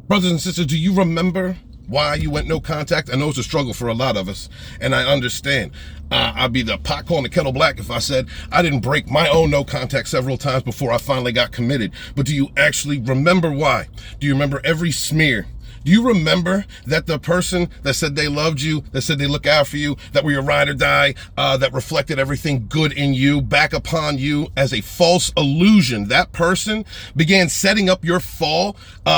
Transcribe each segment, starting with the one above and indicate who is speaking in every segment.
Speaker 1: Brothers and sisters, do you remember why you went no contact? I know it's a struggle for a lot of us, and I understand. I'd be the pot calling the kettle black if I said I didn't break my own no contact several times before I finally got committed. But do you actually remember why? Do you remember every smear? Do you remember that the person that said they loved you, that said they look out for you, that were your ride or die, that reflected everything good in you back upon you as a false illusion? That person began setting up your fall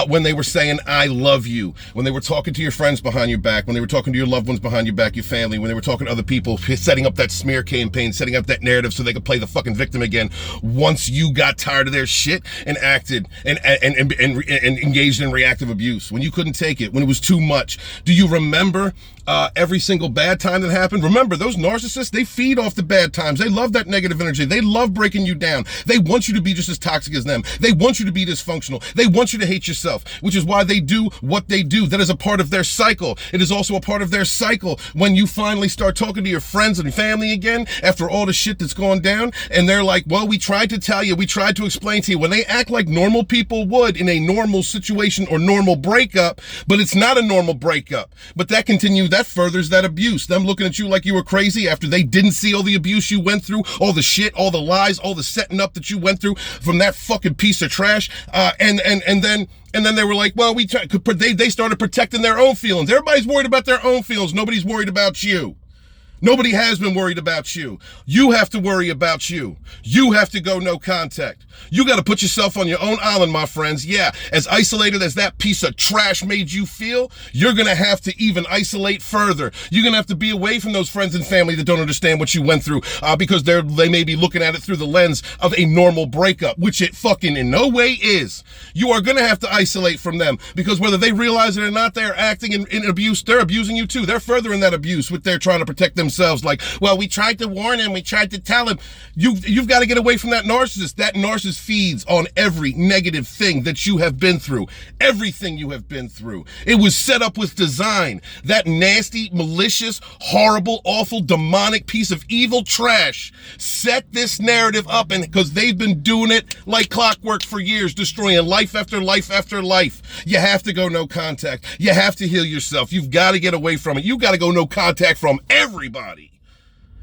Speaker 1: when they were saying, I love you, when they were talking to your friends behind your back, when they were talking to your loved ones behind your back, your family, when they were talking to other people, setting up that smear campaign, setting up that narrative so they could play the fucking victim again once you got tired of their shit and acted and engaged in reactive abuse, when you couldn't take it, when it was too much. Do you remember every single bad time that happened? Remember, those narcissists, they feed off the bad times. They love that negative energy. They love breaking you down. They want you to be just as toxic as them. They want you to be dysfunctional. They want you to hate yourself, which is why they do what they do. That is a part of their cycle. It is also a part of their cycle when you finally start talking to your friends and family again after all the shit that's gone down, and they're like, well, we tried to tell you, we tried to explain to you. When they act like normal people would in a normal situation or normal breakup, but it's not a normal breakup. But that furthers that abuse. Them looking at you like you were crazy after they didn't see all the abuse you went through, all the shit, all the lies, all the setting up that you went through from that fucking piece of trash. And then they were like, well, they started protecting their own feelings. Everybody's worried about their own feelings. Nobody's worried about you. Nobody has been worried about you. You have to worry about you. You have to go no contact. You got to put yourself on your own island, my friends. Yeah, as isolated as that piece of trash made you feel, you're going to have to even isolate further. You're going to have to be away from those friends and family that don't understand what you went through because they may be looking at it through the lens of a normal breakup, which it fucking in no way is. You are going to have to isolate from them because whether they realize it or not, they're acting in abuse. They're abusing you too. They're furthering that abuse with their trying to protect themselves. Like, well, we tried to warn him. We tried to tell him. You've got to get away from that narcissist. That narcissist feeds on every negative thing that you have been through. Everything you have been through. It was set up with design. That nasty, malicious, horrible, awful, demonic piece of evil trash set this narrative up, and because they've been doing it like clockwork for years, destroying life after life after life. You have to go no contact. You have to heal yourself. You've got to get away from it. You got to go no contact from everybody.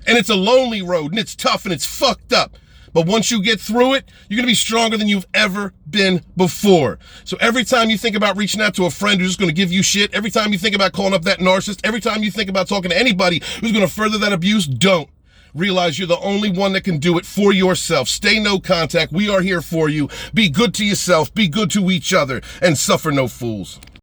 Speaker 1: And it's a lonely road, and it's tough, and it's fucked up. But once you get through it, you're going to be stronger than you've ever been before. So every time you think about reaching out to a friend who's just going to give you shit, every time you think about calling up that narcissist, every time you think about talking to anybody who's going to further that abuse, don't. Realize you're the only one that can do it for yourself. Stay no contact. We are here for you. Be good to yourself. Be good to each other. And suffer no fools.